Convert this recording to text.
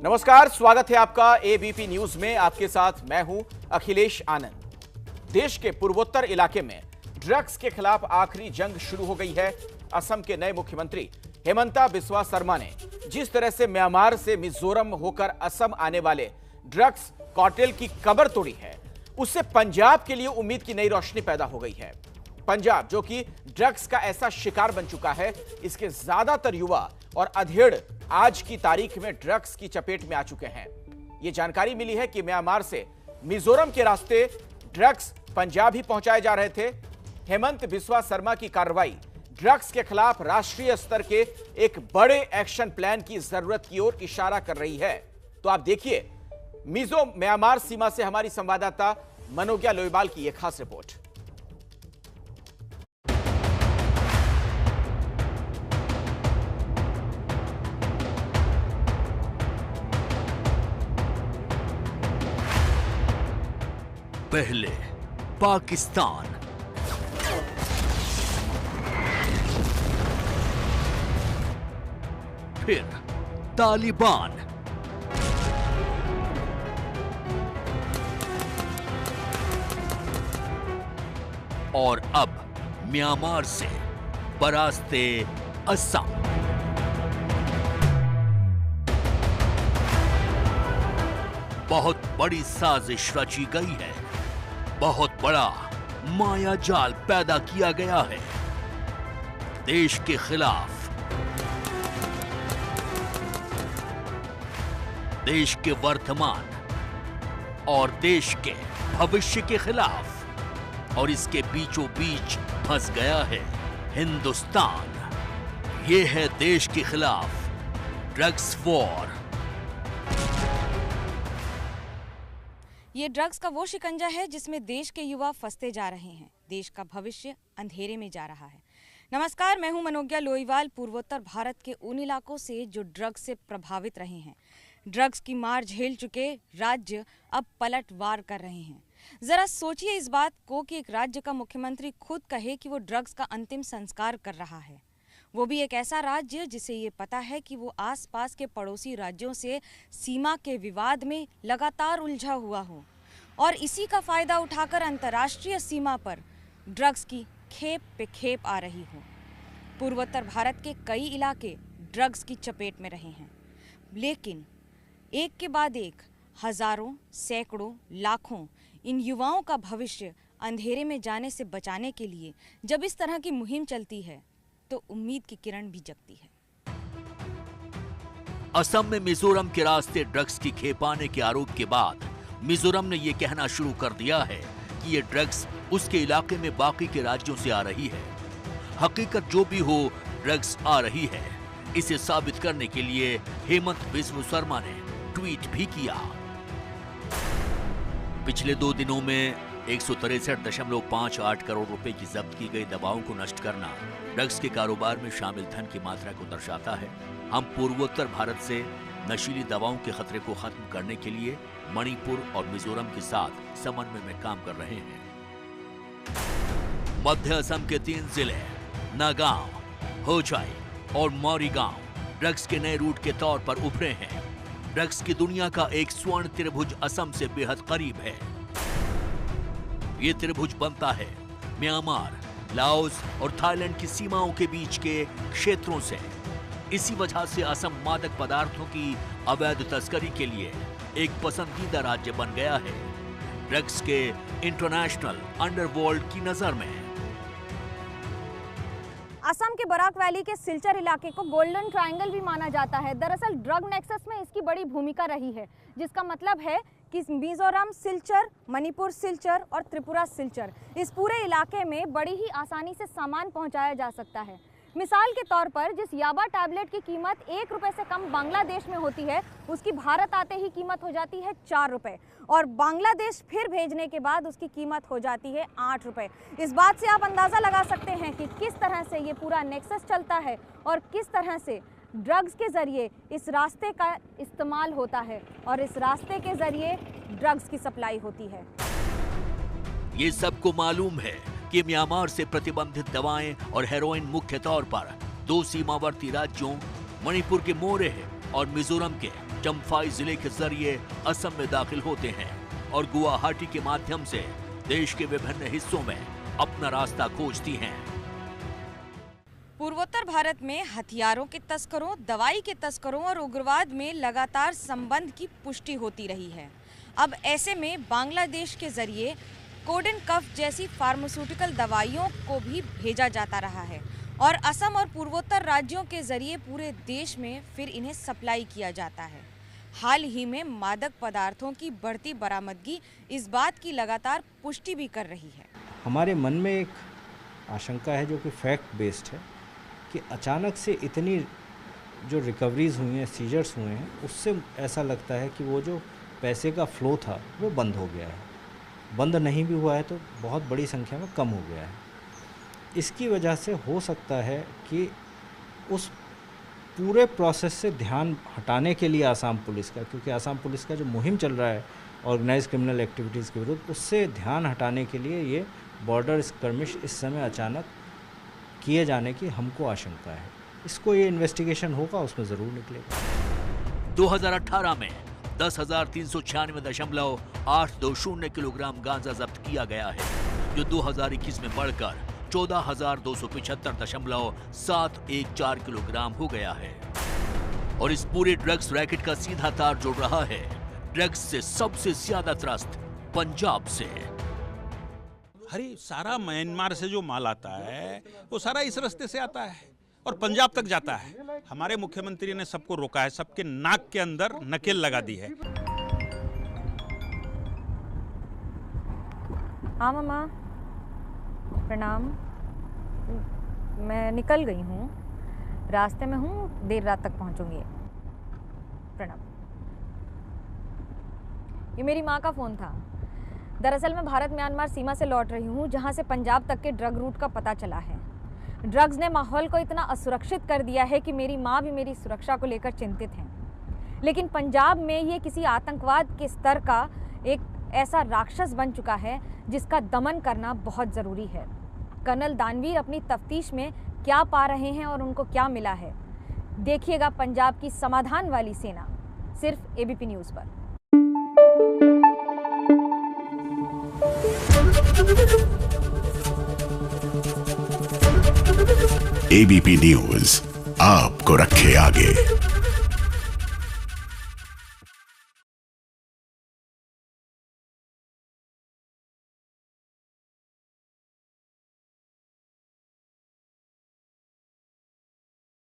नमस्कार, स्वागत है आपका एबीपी न्यूज में। आपके साथ मैं हूं अखिलेश आनंद। देश के पूर्वोत्तर इलाके में ड्रग्स के खिलाफ आखिरी जंग शुरू हो गई है। असम के नए मुख्यमंत्री हेमंता बिस्वा शर्मा ने जिस तरह से म्यांमार से मिजोरम होकर असम आने वाले ड्रग्स कार्टेल की कमर तोड़ी है, उससे पंजाब के लिए उम्मीद की नई रोशनी पैदा हो गई है। पंजाब जो कि ड्रग्स का ऐसा शिकार बन चुका है, इसके ज्यादातर युवा और अधेड़ आज की तारीख में ड्रग्स की चपेट में आ चुके हैं। यह जानकारी मिली है कि म्यांमार से मिजोरम के रास्ते ड्रग्स पंजाब ही पहुंचाए जा रहे थे। हेमंत बिस्वा शर्मा की कार्रवाई ड्रग्स के खिलाफ राष्ट्रीय स्तर के एक बड़े एक्शन प्लान की जरूरत की ओर इशारा कर रही है। तो आप देखिए मिजो म्यांमार सीमा से हमारी संवाददाता मनोज्ञा लोईवाल की यह खास रिपोर्ट। पहले पाकिस्तान, फिर तालिबान, और अब म्यांमार से बरास्ते असम। बहुत बड़ी साजिश रची गई है, बहुत बड़ा माया जाल पैदा किया गया है। देश के खिलाफ, देश के वर्तमान और देश के भविष्य के खिलाफ, और इसके बीचों बीच फंस गया है हिंदुस्तान। ये है देश के खिलाफ ड्रग्स वॉर। ये ड्रग्स का वो शिकंजा है जिसमें देश के युवा फंसते जा रहे हैं। देश का भविष्य अंधेरे में जा रहा है। नमस्कार, मैं हूं मनोज्ञा लोईवाल। पूर्वोत्तर भारत के उन इलाकों से जो ड्रग्स से प्रभावित रहे हैं, ड्रग्स की मार झेल चुके राज्य अब पलटवार कर रहे हैं। जरा सोचिए इस बात को कि एक राज्य का मुख्यमंत्री खुद कहे कि वो ड्रग्स का अंतिम संस्कार कर रहा है, वो भी एक ऐसा राज्य जिसे ये पता है कि वो आसपास के पड़ोसी राज्यों से सीमा के विवाद में लगातार उलझा हुआ हो और इसी का फायदा उठाकर अंतर्राष्ट्रीय सीमा पर ड्रग्स की खेप पे खेप आ रही हो। पूर्वोत्तर भारत के कई इलाके ड्रग्स की चपेट में रहे हैं, लेकिन एक के बाद एक हजारों, सैकड़ों, लाखों इन युवाओं का भविष्य अंधेरे में जाने से बचाने के लिए जब इस तरह की मुहिम चलती है तो उम्मीद की किरण भी जगती है। असम में मिजोरम के रास्ते ड्रग्स की खेप आने के आरोप के बाद मिजोरम ने यह कहना शुरू कर दिया है कि ये ड्रग्स उसके इलाके में बाकी के राज्यों से आ रही है। हकीकत जो भी हो, ड्रग्स आ रही है। इसे साबित करने के लिए हेमंत बिस्वा शर्मा ने ट्वीट भी किया। पिछले 2 दिनों में 163.58 करोड़ रुपए की जब्त की गई दवाओं को नष्ट करना ड्रग्स के कारोबार में शामिल धन की मात्रा को दर्शाता है। हम पूर्वोत्तर भारत से नशीली दवाओं के खतरे को खत्म करने के लिए मणिपुर और मिजोरम के साथ समन्वय में काम कर रहे हैं। मध्य असम के 3 जिले नागांव, होजाई और मौरीगांव ड्रग्स के नए रूट के तौर पर उभरे हैं। ड्रग्स की दुनिया का एक स्वर्ण त्रिभुज असम से बेहद करीब है। ये त्रिभुज बनता है म्यांमार, लाओस और थाईलैंड की सीमाओं के बीच के क्षेत्रों से। इसी वजह से असम मादक पदार्थों की अवैध तस्करी के लिए एक पसंदीदा राज्य बन गया है, ड्रग्स के इंटरनेशनल अंडरवर्ल्ड की नजर में। असम के बराक वैली के सिलचर इलाके को गोल्डन ट्रायंगल भी माना जाता है। दरअसल ड्रग नेक्सस में इसकी बड़ी भूमिका रही है, जिसका मतलब है कि मिजोरम सिलचर, मणिपुर सिलचर और त्रिपुरा सिलचर, इस पूरे इलाके में बड़ी ही आसानी से सामान पहुंचाया जा सकता है। मिसाल के तौर पर जिस याबा टैबलेट की कीमत 1 रुपए से कम बांग्लादेश में होती है, उसकी भारत आते ही कीमत हो जाती है 4 रुपए, और बांग्लादेश फिर भेजने के बाद उसकी कीमत हो जाती है 8 रुपए। इस बात से आप अंदाज़ा लगा सकते हैं कि किस तरह से ये पूरा नेक्सस चलता है और किस तरह से ड्रग्स के ज़रिए इस रास्ते का इस्तेमाल होता है और इस रास्ते के ज़रिए ड्रग्स की सप्लाई होती है। ये सबको मालूम है कि म्यांमार से प्रतिबंधित दवाएं और हेरोइन मुख्य तौर पर 2 सीमावर्ती राज्यों मणिपुर के मोरेह और मिजोरम के चंफाई जिले के जरिए असम में दाखिल होते हैं और गुवाहाटी के माध्यम से देश के विभिन्न हिस्सों में अपना रास्ता खोजती हैं। पूर्वोत्तर भारत में हथियारों के तस्करों, दवाई के तस्करों और उग्रवाद में लगातार संबंध की पुष्टि होती रही है। अब ऐसे में बांग्लादेश के जरिए कोडेन कफ जैसी फार्मास्यूटिकल दवाइयों को भी भेजा जाता रहा है और असम और पूर्वोत्तर राज्यों के जरिए पूरे देश में फिर इन्हें सप्लाई किया जाता है। हाल ही में मादक पदार्थों की बढ़ती बरामदगी इस बात की लगातार पुष्टि भी कर रही है। हमारे मन में एक आशंका है जो कि फैक्ट बेस्ड है कि अचानक से इतनी जो रिकवरीज हुई हैं, सीजर्स हुए हैं, उससे ऐसा लगता है कि वो जो पैसे का फ्लो था वो बंद हो गया है। बंद नहीं भी हुआ है तो बहुत बड़ी संख्या में कम हो गया है। इसकी वजह से हो सकता है कि उस पूरे प्रोसेस से ध्यान हटाने के लिए आसाम पुलिस का, क्योंकि आसाम पुलिस का जो मुहिम चल रहा है ऑर्गेनाइज क्रिमिनल एक्टिविटीज़ के विरुद्ध, उससे ध्यान हटाने के लिए ये बॉर्डर स्कर्मिश इस समय अचानक किए जाने की हमको आशंका है। इसको ये इन्वेस्टिगेशन होगा, उसमें ज़रूर निकलेगा। 2018 में 10,396.820 किलोग्राम गांजा जब्त किया गया है, जो 2021 में बढ़कर 14,275.714 किलोग्राम हो गया है। और इस पूरे ड्रग्स रैकेट का सीधा तार जुड़ रहा है ड्रग्स से सबसे ज्यादा त्रस्त पंजाब से। अरे सारा म्यांमार से जो माल आता है वो सारा इस रास्ते से आता है और पंजाब तक जाता है। हमारे मुख्यमंत्री ने सबको रोका है, सबके नाक के अंदर नकेल लगा दी है। हाँ मामा, प्रणाम। मैं निकल गई हूँ, रास्ते में हूँ, देर रात तक पहुँचूंगी। प्रणाम। ये मेरी माँ का फ़ोन था। दरअसल मैं भारत म्यांमार सीमा से लौट रही हूँ, जहाँ से पंजाब तक के ड्रग रूट का पता चला है। ड्रग्स ने माहौल को इतना असुरक्षित कर दिया है कि मेरी माँ भी मेरी सुरक्षा को लेकर चिंतित हैं। लेकिन पंजाब में ये किसी आतंकवाद के स्तर का एक ऐसा राक्षस बन चुका है जिसका दमन करना बहुत ज़रूरी है। कर्नल दानवीर अपनी तफ्तीश में क्या पा रहे हैं और उनको क्या मिला है, देखिएगा पंजाब की समाधान वाली सेना, सिर्फ एबीपी न्यूज़ पर। एबीपी न्यूज़ आपको रखे आगे।